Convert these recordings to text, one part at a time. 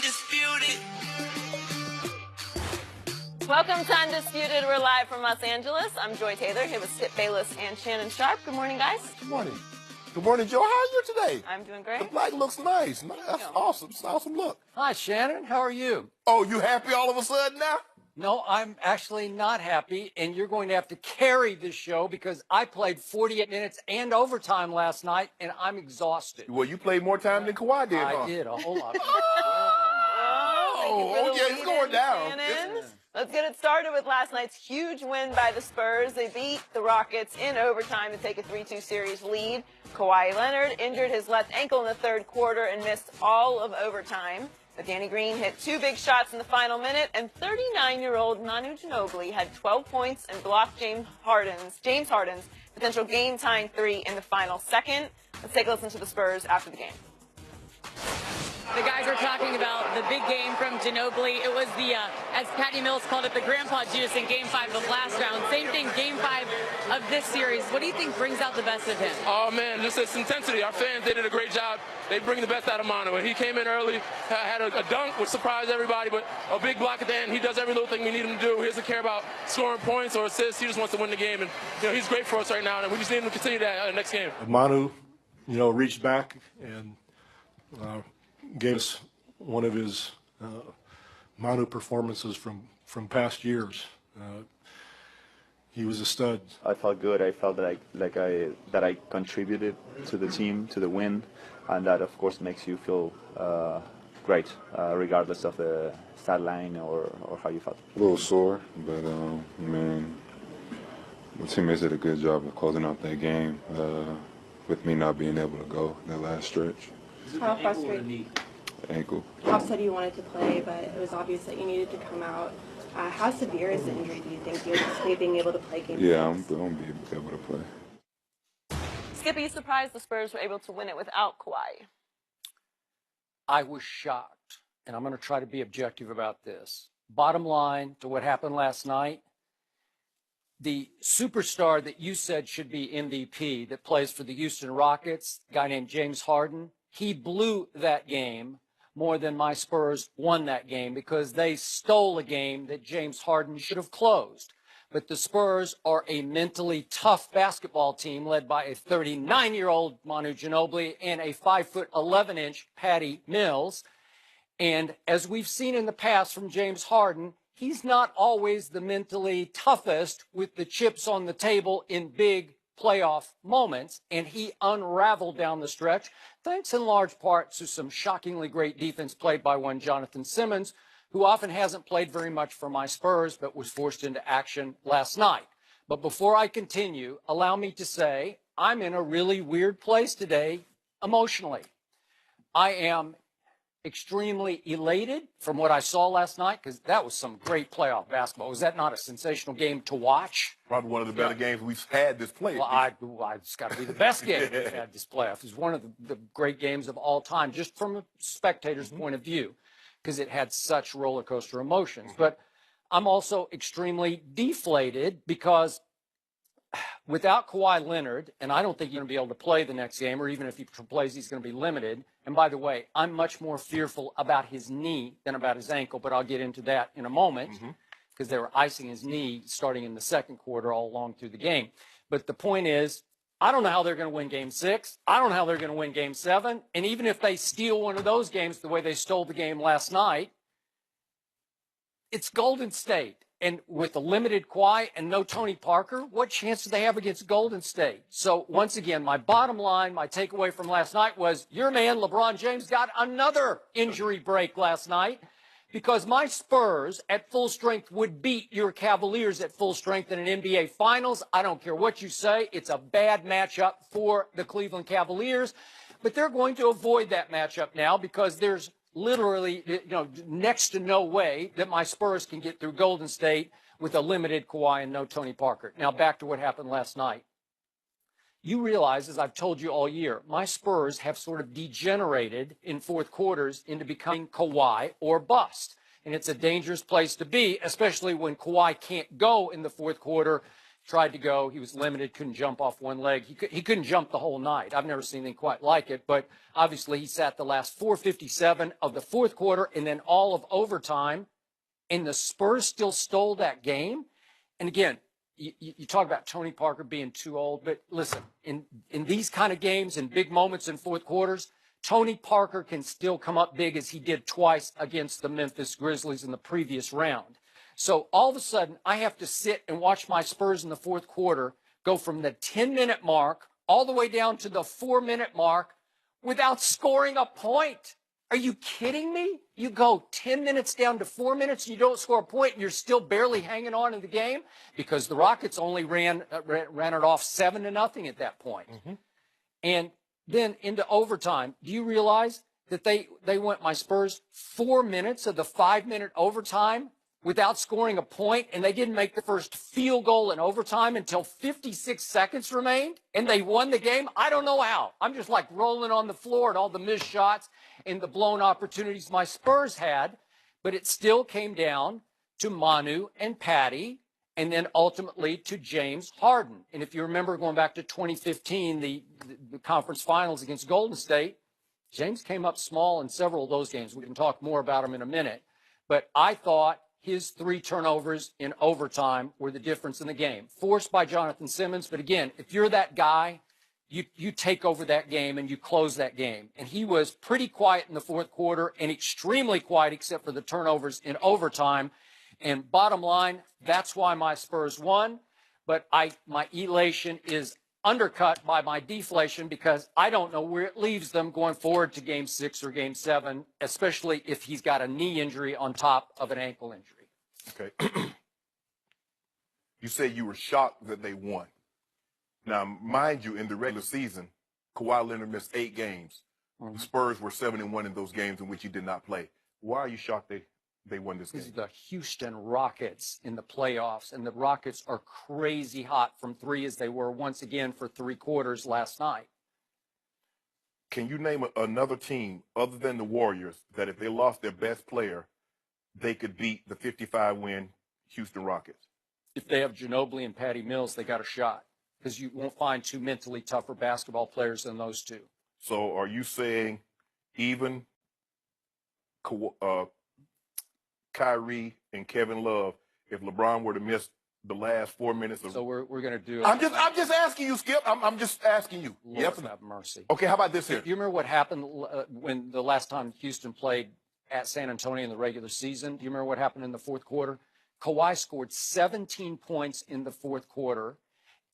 Undisputed. Welcome to Undisputed. We're live from Los Angeles. I'm Joy Taylor, here with Skip Bayless and Shannon Sharp. Good morning, guys. Good morning. Good morning, Joe. How are you today? I'm doing great. The black looks nice. That's awesome. It's an awesome look. Hi, Shannon. How are you? Oh, you happy all of a sudden now? No, I'm actually not happy, and you're going to have to carry this show because I played 48 minutes and overtime last night, and I'm exhausted. Well, you played more time than Kawhi did, huh? I did, a whole lot. Oh, okay, it's going down. Let's get it started with last night's huge win by the Spurs. They beat the Rockets in overtime to take a 3-2 series lead. Kawhi Leonard injured his left ankle in the third quarter and missed all of overtime. But Danny Green hit 2 big shots in the final minute, and 39-year-old Manu Ginobili had 12 points and blocked James Harden's potential game-tying 3 in the final second. Let's take a listen to the Spurs after the game. The guys are talking about the big game from Ginobili. It was the, as Patty Mills called it, the Grandpa Juice in Game 5 of last round. Same thing, Game 5 of this series. What do you think brings out the best of him? Oh, man, just this intensity. Our fans, they did a great job. They bring the best out of Manu. And he came in early, had a dunk, which surprised everybody, but a big block at the end. He does every little thing we need him to do. He doesn't care about scoring points or assists. He just wants to win the game. And, he's great for us right now, and we just need him to continue that next game. Manu, reached back and gave us one of his Manu performances from past years. He was a stud. I felt good. I felt that I contributed to the team, to the win, and that of course makes you feel great, regardless of the stat line or how you felt. A little sore, but man, my teammates did a good job of closing out that game with me not being able to go in that last stretch. How frustrating? Ankle. Bob said you wanted to play, but it was obvious that you needed to come out. How severe is the injury, do you think? Do you anticipate being able to play games? Yeah, I'm going to be able to play. Skip, are you surprised the Spurs were able to win it without Kawhi? I was shocked, and I'm going to try to be objective about this. Bottom line to what happened last night, the superstar that you said should be MVP that plays for the Houston Rockets, a guy named James Harden, he blew that game more than my Spurs won that game because they stole a game that James Harden should have closed. But the Spurs are a mentally tough basketball team led by a 39-year-old Manu Ginobili and a 5'11" Patty Mills. And as we've seen in the past from James Harden, he's not always the mentally toughest with the chips on the table in big playoff moments, and he unraveled down the stretch, thanks in large part to some shockingly great defense played by one Jonathan Simmons, who often hasn't played very much for my Spurs, but was forced into action last night. But before I continue, allow me to say I'm in a really weird place today emotionally. I am extremely elated from what I saw last night because that was some great playoff basketball. Was that not a sensational game to watch? Probably one of the better games we've had this playoff. Well, it's got to be the best game we've had this playoff. It's one of the great games of all time, just from a spectator's point of view, because it had such roller coaster emotions. But I'm also extremely deflated because without Kawhi Leonard, and I don't think he's going to be able to play the next game, or even if he plays, he's going to be limited. And by the way, I'm much more fearful about his knee than about his ankle, but I'll get into that in a moment because they were icing his knee starting in the second quarter all along through the game. But the point is, I don't know how they're going to win Game 6. I don't know how they're going to win Game 7. And even if they steal one of those games the way they stole the game last night, it's Golden State. And with a limited Kawhi and no Tony Parker, what chance do they have against Golden State? So once again, my bottom line, my takeaway from last night was your man, LeBron James, got another injury break last night because my Spurs at full strength would beat your Cavaliers at full strength in an NBA Finals. I don't care what you say. It's a bad matchup for the Cleveland Cavaliers, but they're going to avoid that matchup now because there's literally, next to no way that my Spurs can get through Golden State with a limited Kawhi and no Tony Parker. Now, back to what happened last night. You realize, as I've told you all year, my Spurs have sort of degenerated in fourth quarters into becoming Kawhi or bust. And it's a dangerous place to be, especially when Kawhi can't go in the fourth quarter tried to go. He was limited, couldn't jump off one leg. He couldn't jump the whole night. I've never seen anything quite like it, but obviously he sat the last 4:57 of the fourth quarter and then all of overtime, and the Spurs still stole that game. And again, you talk about Tony Parker being too old, but listen, in these kind of games, in big moments in fourth quarters, Tony Parker can still come up big as he did twice against the Memphis Grizzlies in the previous round. So all of a sudden, I have to sit and watch my Spurs in the fourth quarter go from the 10-minute mark all the way down to the 4-minute mark without scoring a point. Are you kidding me? You go 10 minutes down to 4 minutes and you don't score a point and you're still barely hanging on in the game because the Rockets only ran it off 7-0 at that point. And then into overtime, do you realize that they went, my Spurs, 4 minutes of the 5-minute overtime without scoring a point, and they didn't make the first field goal in overtime until 56 seconds remained, and they won the game? I don't know how. I'm just like rolling on the floor at all the missed shots and the blown opportunities my Spurs had, but it still came down to Manu and Patty, and then ultimately to James Harden. And if you remember going back to 2015, the conference finals against Golden State, James came up small in several of those games. We can talk more about him in a minute. But I thought his 3 turnovers in overtime were the difference in the game. Forced by Jonathan Simmons, but again, if you're that guy, you take over that game and you close that game. And he was pretty quiet in the fourth quarter and extremely quiet except for the turnovers in overtime. And bottom line, that's why my Spurs won. But my elation is undercut by my deflation because I don't know where it leaves them going forward to Game 6 or Game 7, especially if he's got a knee injury on top of an ankle injury. Okay. You say you were shocked that they won. Now, mind you, in the regular season, Kawhi Leonard missed 8 games. The Spurs were 7-1 in those games in which he did not play. Why are you shocked they won this game? This is the Houston Rockets in the playoffs, and the Rockets are crazy hot from 3 as they were once again for 3 quarters last night. Can you name another team other than the Warriors that if they lost their best player, they could beat the 55-win Houston Rockets? If they have Ginobili and Patty Mills, they got a shot because you won't find 2 mentally tougher basketball players than those 2. So are you saying even Kyrie and Kevin Love, if LeBron were to miss the last 4 minutes of... So we're going to do... I'm just asking you, Skip. I'm just asking you. Lord have mercy. Okay, how about this here? You remember what happened when the last time Houston played at San Antonio in the regular season? Do you remember what happened in the fourth quarter? Kawhi scored 17 points in the fourth quarter,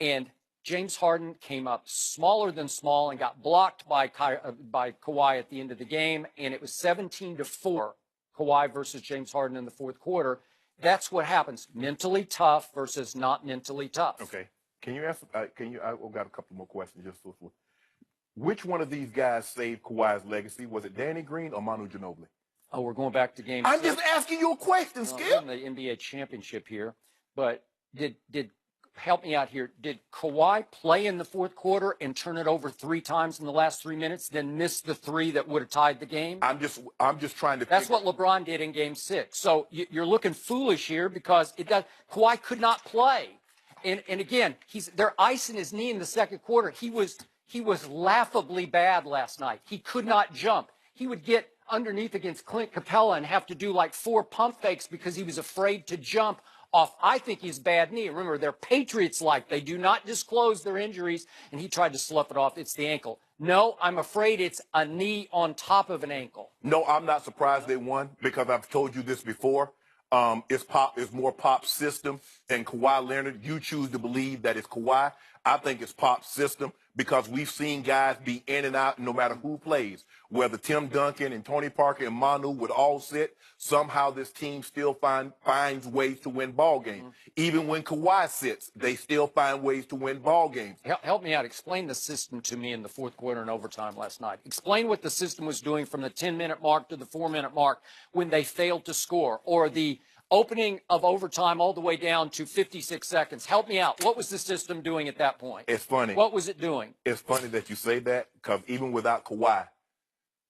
and James Harden came up smaller than small and got blocked by Kawhi at the end of the game, and it was 17-4. Kawhi versus James Harden in the fourth quarter. That's what happens. Mentally tough versus not mentally tough. Okay. Can you ask? I've got a couple more questions. Which one of these guys saved Kawhi's legacy? Was it Danny Green or Manu Ginobili? Oh, we're going back to Game 6. I'm just asking you a question, Skip. In the NBA championship here, but did help me out here. Did Kawhi play in the fourth quarter and turn it over 3 times in the last 3 minutes, then miss the 3 that would have tied the game? I'm just trying to. That's what LeBron did in Game 6. So you're looking foolish here because Kawhi could not play, and again they're icing his knee in the second quarter. He was laughably bad last night. He could not jump. He would get underneath against Clint Capella and have to do like 4 pump fakes because he was afraid to jump off, I think, his bad knee. Remember, they're Patriots-like. They do not disclose their injuries, and he tried to slough it off. It's the ankle. No, I'm afraid it's a knee on top of an ankle. No, I'm not surprised they won because I've told you this before. It's more Pop's system than Kawhi Leonard. You choose to believe that it's Kawhi. I think it's Pop's system because we've seen guys be in and out no matter who plays. Whether Tim Duncan and Tony Parker and Manu would all sit, somehow this team still finds ways to win ball games. Even when Kawhi sits, they still find ways to win ball games. Help me out. Explain the system to me in the fourth quarter and overtime last night. Explain what the system was doing from the 10-minute mark to the 4-minute mark when they failed to score, or the opening of overtime all the way down to 56 seconds. Help me out. What was the system doing at that point? It's funny. What was it doing? It's funny that you say that because even without Kawhi,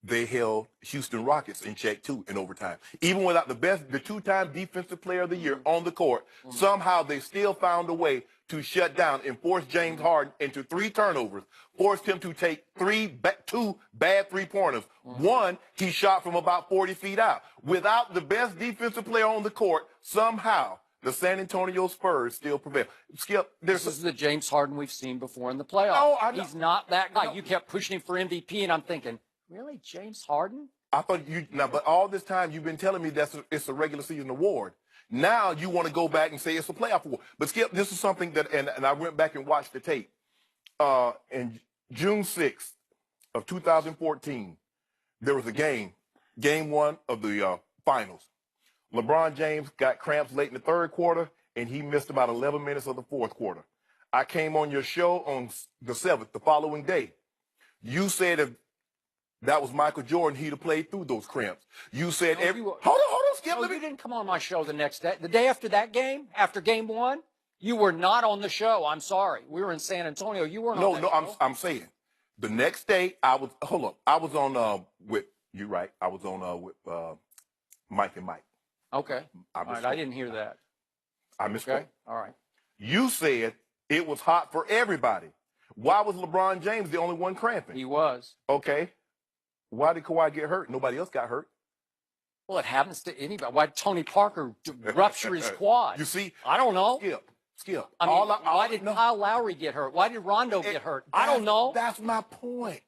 they held Houston Rockets in check too in overtime. Even without the 2-time defensive player of the year on the court, somehow they still found a way to shut down and force James Harden into 3 turnovers, forced him to take 2 bad three-pointers. One, he shot from about 40 feet out. Without the best defensive player on the court, somehow the San Antonio Spurs still prevail. Skip, this is the James Harden we've seen before in the playoffs. No, I know. He's not that guy. No. You kept pushing him for MVP, and I'm thinking, really, James Harden? I thought you now, but all this time you've been telling me it's a regular season award. Now you want to go back and say it's a playoff award. But Skip, this is something that, and I went back and watched the tape. In June 6th of 2014, there was a game 1 of the finals. LeBron James got cramps late in the 3rd quarter, and he missed about 11 minutes of the 4th quarter. I came on your show on the 7th, the following day. You said if that was Michael Jordan, he'd have played through those cramps. You said hold on, Skip. No, you didn't come on my show the next day. The day after that game, after game 1, you were not on the show. I'm sorry. We were in San Antonio. You weren't on the show. No, I'm saying the next day I was on with you right. I was on with Mike and Mike. Okay. All right. I didn't hear that. I misspoke. Okay. All right. You said it was hot for everybody. Why was LeBron James the only one cramping? He was. Okay. Why did Kawhi get hurt? Nobody else got hurt. Well, it happens to anybody. Why did Tony Parker rupture his quad? You see? I don't know. Skip. I mean, why did Kyle Lowry get hurt? Why did Rondo get hurt? I don't know. That's my point.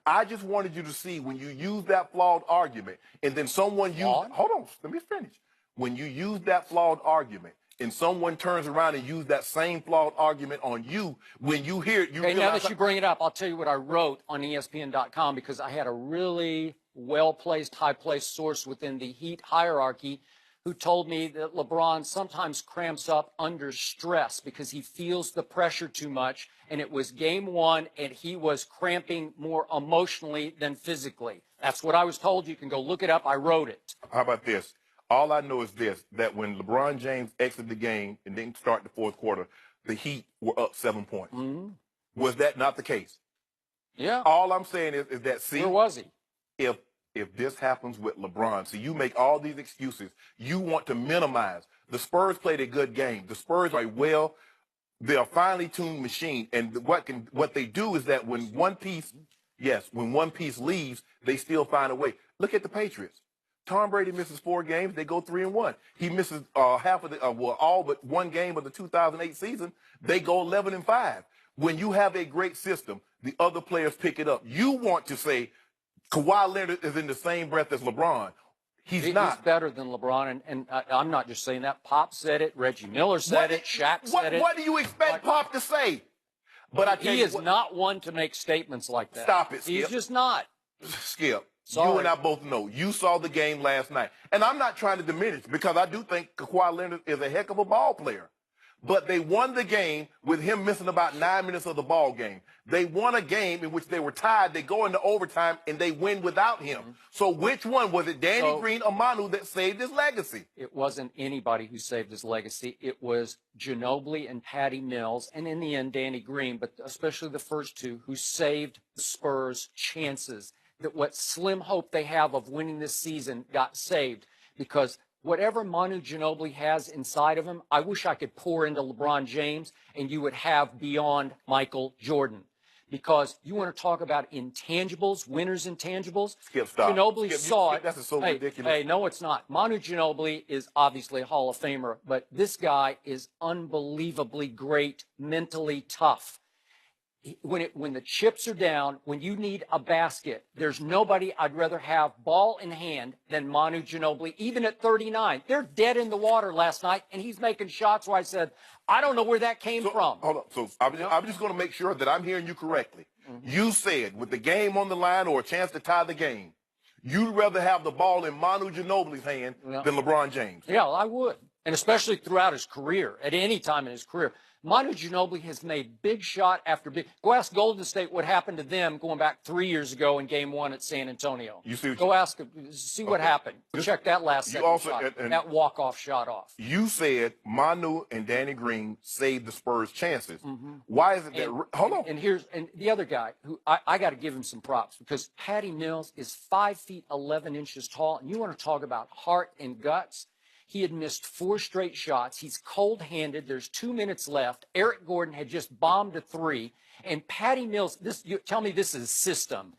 I just wanted you to see when you use that flawed argument and then someone hold on, let me finish. When you use that flawed argument and someone turns around and use that same flawed argument on you, when you hear it, you realize. Now that you bring it up, I'll tell you what I wrote on ESPN.com because I had a really well-placed, high-placed source within the Heat hierarchy who told me that LeBron sometimes cramps up under stress because he feels the pressure too much, and it was game 1, and he was cramping more emotionally than physically. That's what I was told. You can go look it up. I wrote it. How about this? All I know is this, that when LeBron James exited the game and didn't start the 4th quarter, the Heat were up 7 points. Mm-hmm. Was that not the case? Yeah. All I'm saying is that, see. Where was he? If this happens with LeBron, so you make all these excuses, you want to minimize. The Spurs played a good game. The Spurs are they're a finely tuned machine, and what they do is that when one piece leaves, they still find a way. Look at the Patriots. Tom Brady misses 4 games, they go 3-1. He misses half of all but 1 game of the 2008 season, they go 11-5. When you have a great system, the other players pick it up. You want to say Kawhi Leonard is in the same breath as LeBron. He's not. He's better than LeBron, and I'm not just saying that. Pop said it. Reggie Miller said it. Shaq said it. What do you expect Pop to say? But he is not one to make statements like that. Stop it, Skip. He's just not. Skip, sorry. You and I both know. You saw the game last night. And I'm not trying to diminish because I do think Kawhi Leonard is a heck of a ball player. But they won the game with him missing about 9 minutes of the ball game. They won a game in which they were tied. They go into overtime, and they win without him. Mm-hmm. So which one? Was it Danny Green or Manu that saved his legacy? It wasn't anybody who saved his legacy. It was Ginobili and Patty Mills, and in the end, Danny Green, but especially the first 2, who saved the Spurs' chances. That what slim hope they have of winning this season got saved because whatever Manu Ginobili has inside of him, I wish I could pour into LeBron James and you would have beyond Michael Jordan. Because you want to talk about intangibles, winners' intangibles. Skip, stop. Ginobili saw it. That's so ridiculous. Hey, no, it's not. Manu Ginobili is obviously a Hall of Famer, but this guy is unbelievably great, mentally tough. When the chips are down, when you need a basket, there's nobody I'd rather have ball in hand than Manu Ginobili, even at 39. They're dead in the water last night, and he's making shots where I said, I don't know where that came from. Hold on. So I'm just going to make sure that I'm hearing you correctly. Mm-hmm. You said with the game on the line or a chance to tie the game, you'd rather have the ball in Manu Ginobili's hand than LeBron James. Yeah, I would. And especially throughout his career, at any time in his career. Manu Ginobili has made big shot after big. Go ask Golden State what happened to them going back 3 years ago in Game 1 at San Antonio. Go ask them, see what happened. Check that last second shot, that walk-off shot off. You said Manu and Danny Green saved the Spurs' chances. Mm-hmm. Why is it that? Hold on. And the other guy who I got to give him some props because Patty Mills is 5 feet 11 inches tall, and you want to talk about heart and guts. He had missed 4 straight shots. He's cold-handed. There's 2 minutes left. Eric Gordon had just bombed a 3. And Patty Mills, tell me this is a system.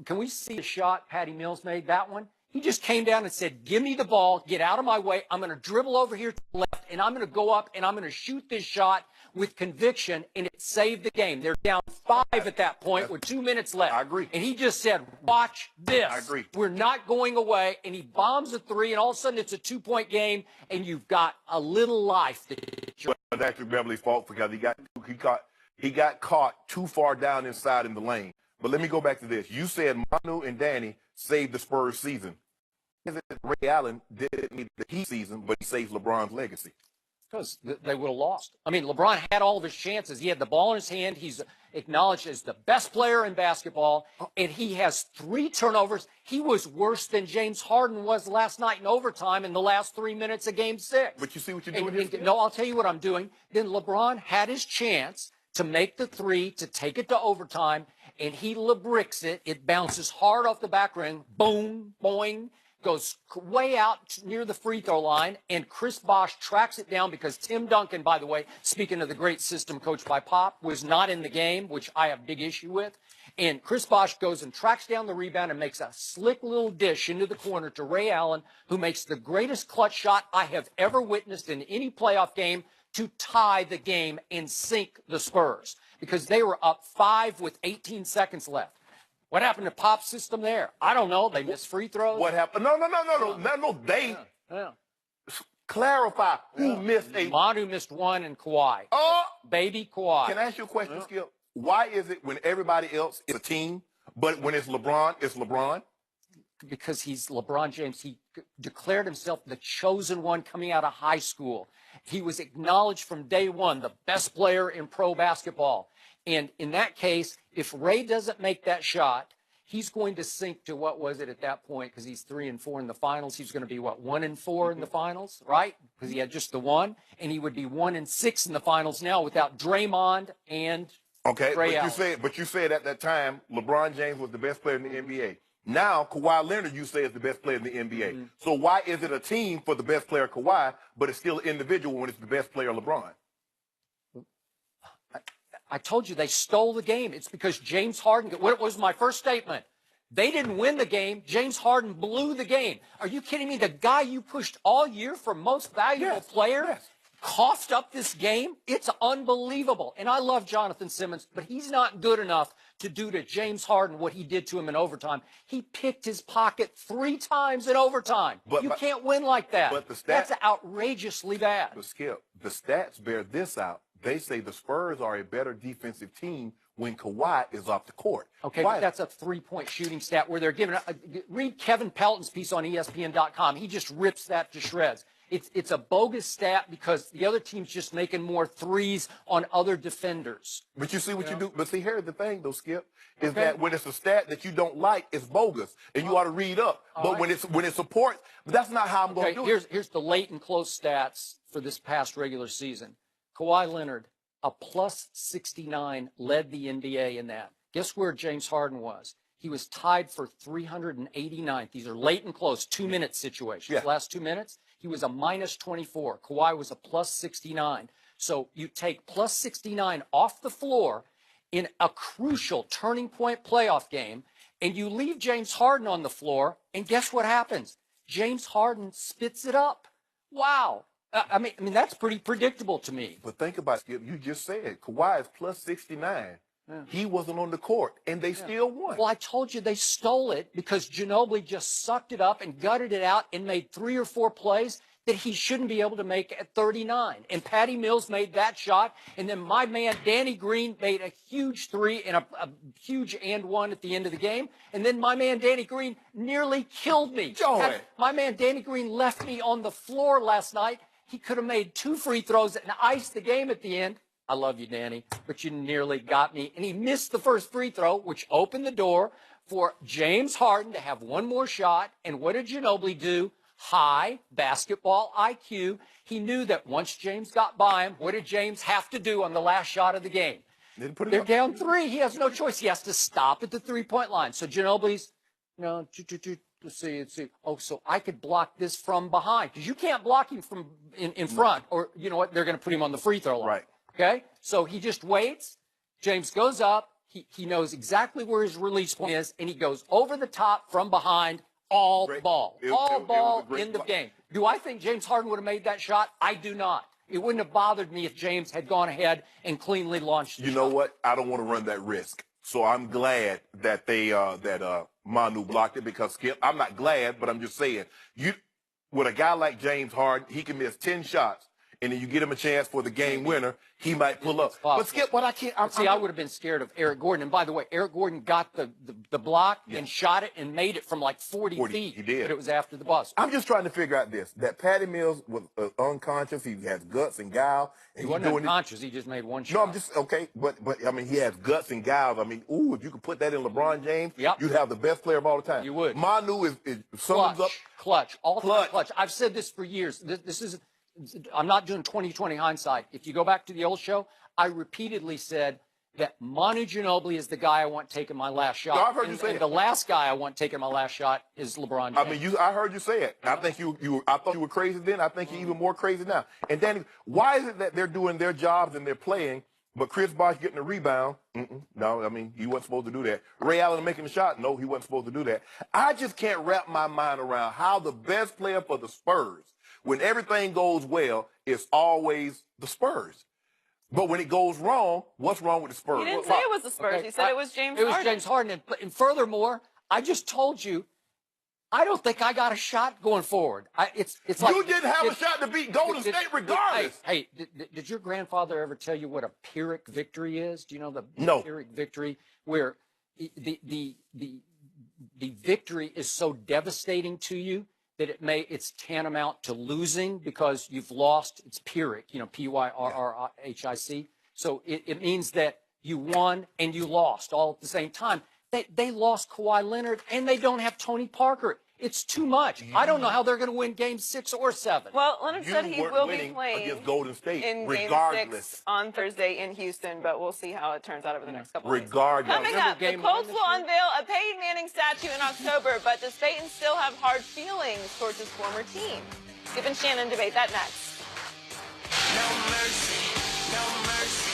Can we see the shot Patty Mills made, that one? He just came down and said, give me the ball, get out of my way. I'm going to dribble over here to the left, and I'm going to go up, and I'm going to shoot this shot with conviction, and it saved the game. They're down 5 at that point with 2 minutes left. I agree. And he just said, watch this. I agree. We're not going away. And he bombs a 3, and all of a sudden it's a 2-point game, and you've got a little life. But it's actually Beverly's fault because he got caught too far down inside in the lane. But let me go back to this. You said Manu and Danny saved the Spurs season. Ray Allen didn't need the Heat season, but he saves LeBron's legacy. Because they would have lost. I mean, LeBron had all of his chances. He had the ball in his hand. He's acknowledged as the best player in basketball, and he has 3 turnovers. He was worse than James Harden was last night in overtime in the last 3 minutes of Game 6. But you see what you're doing here? No, I'll tell you what I'm doing. Then LeBron had his chance to make the 3, to take it to overtime, and he LeBricks it. It bounces hard off the back ring. Boom, boing. Goes way out near the free throw line, and Chris Bosh tracks it down because Tim Duncan, by the way, speaking of the great system coached by Pop, was not in the game, which I have big issue with. And Chris Bosh goes and tracks down the rebound and makes a slick little dish into the corner to Ray Allen, who makes the greatest clutch shot I have ever witnessed in any playoff game to tie the game and sink the Spurs because they were up 5 with 18 seconds left. What happened to Pop's system there? I don't know. They missed free throws. What happened? No. They clarify who missed a. Manu missed 1 and Kawhi. Oh, baby Kawhi. Can I ask you a question, Skip? Why is it when everybody else is a team, but when it's LeBron, it's LeBron? Because he's LeBron James. He declared himself the chosen one coming out of high school. He was acknowledged from day one, the best player in pro basketball. And in that case, if Ray doesn't make that shot, he's going to sink to what was it at that point? Because he's 3 and 4 in the finals. He's going to be what, 1 and 4 in the finals, right? Because he had just the 1, and he would be 1 and 6 in the finals now without Draymond and Ray Allen. But you said at that time LeBron James was the best player in the NBA. Now Kawhi Leonard, you say, is the best player in the NBA. So why is it a team for the best player Kawhi, but it's still individual when it's the best player LeBron? I told you they stole the game. It's because James Harden, what was my first statement? They didn't win the game. James Harden blew the game. Are you kidding me? The guy you pushed all year for most valuable player coughed up this game? It's unbelievable. And I love Jonathan Simmons, but he's not good enough to do to James Harden what he did to him in overtime. He picked his pocket 3 times in overtime. You can't win like that. But the That's outrageously bad. But Skip, the stats bear this out. They say the Spurs are a better defensive team when Kawhi is off the court. Okay, but that's a 3-point shooting stat where they're giving read Kevin Pelton's piece on ESPN.com. He just rips that to shreds. It's a bogus stat because the other team's just making more 3s on other defenders. But you see what you do. But see, here's the thing, though, Skip, is that when it's a stat that you don't like, it's bogus, and you ought to read up. But when it supports, that's not how I'm going to do it. Here's the late and close stats for this past regular season. Kawhi Leonard, a plus 69, led the NBA in that. Guess where James Harden was? He was tied for 389th. These are late and close, 2-minute situations. Last 2 minutes, he was a minus 24. Kawhi was a plus 69. So you take plus 69 off the floor in a crucial turning point playoff game, and you leave James Harden on the floor, and guess what happens? James Harden spits it up. Wow. I mean, that's pretty predictable to me. But think about it, Skip. You just said Kawhi is plus 69. He wasn't on the court, and they still won. Well, I told you they stole it because Ginobili just sucked it up and gutted it out and made 3 or 4 plays that he shouldn't be able to make at 39. And Patty Mills made that shot, and then my man Danny Green made a huge 3 and a huge and 1 at the end of the game. And then my man Danny Green nearly killed me. My man Danny Green left me on the floor last night. He could have made 2 free throws and iced the game at the end. I love you, Danny, but you nearly got me. And he missed the first free throw, which opened the door for James Harden to have 1 more shot. And what did Ginobili do? High basketball IQ. He knew that once James got by him, what did James have to do on the last shot of the game? They're down 3. He has no choice. He has to stop at the 3-point line. So Ginobili's, let's see. Oh, so I could block this from behind because you can't block him from in front, or you know what? They're going to put him on the free throw line. Right. Okay. So he just waits. James goes up. He knows exactly where his release point is, and he goes over the top from behind. All ball in the game. Do I think James Harden would have made that shot? I do not. It wouldn't have bothered me if James had gone ahead and cleanly launched the You know shot. what? I don't want to run that risk. So I'm glad that they Manu blocked it, because Skip, I'm not glad, but I'm just saying, with a guy like James Harden, he can miss 10 shots, and then you get him a chance for the game winner, he might pull up. But Skip, what I can't I would have been scared of Eric Gordon. And by the way, Eric Gordon got the block and shot it and made it from like 40 feet. He did. But it was after the buzzer. I'm just trying to figure out this. That Patty Mills was unconscious. He has guts and guile. And He wasn't unconscious. He just made one shot. No, I'm just, okay. But I mean, he has guts and guile. I mean, if you could put that in LeBron James, you'd have the best player of all the time. You would. Manu is sums up. Clutch. I've said this for years. This is, I'm not doing 20/20 hindsight. If you go back to the old show, I repeatedly said that Manu Ginobili is the guy I want taking my last shot. No, I've heard you say and it. the last guy I want taking my last shot is LeBron James. I mean, I heard you say it. I think I thought you were crazy then. I think you're even more crazy now. And Danny, why is it that they're doing their jobs and they're playing, but Chris Bosh getting a rebound? No, I mean, he wasn't supposed to do that. Ray Allen making the shot? No, he wasn't supposed to do that. I just can't wrap my mind around how the best player for the Spurs, when everything goes well, is always the Spurs. But when it goes wrong, what's wrong with the Spurs? He didn't say it was the Spurs. Okay, He said it was James Harden. It was James Harden. And furthermore, I just told you, I don't think I got a shot going forward. It's like you didn't have a shot to beat Golden State regardless. Hey, did your grandfather ever tell you what a Pyrrhic victory is? Do you know the Pyrrhic victory, where the victory is so devastating to you that it's tantamount to losing because you've lost? It's Pyrrhic, Pyrrhic. So it means that you won and you lost all at the same time. They lost Kawhi Leonard and they don't have Tony Parker. It's too much. I don't know how they're going to win Game 6 or 7. Well, Leonard said he will be playing against Golden State in Game 6 on Thursday in Houston, but we'll see how it turns out over the next couple of weeks. Coming up, the Colts will unveil a Peyton Manning statue in October, but does Peyton still have hard feelings towards his former team? Skip and Shannon debate that next. No mercy, no mercy.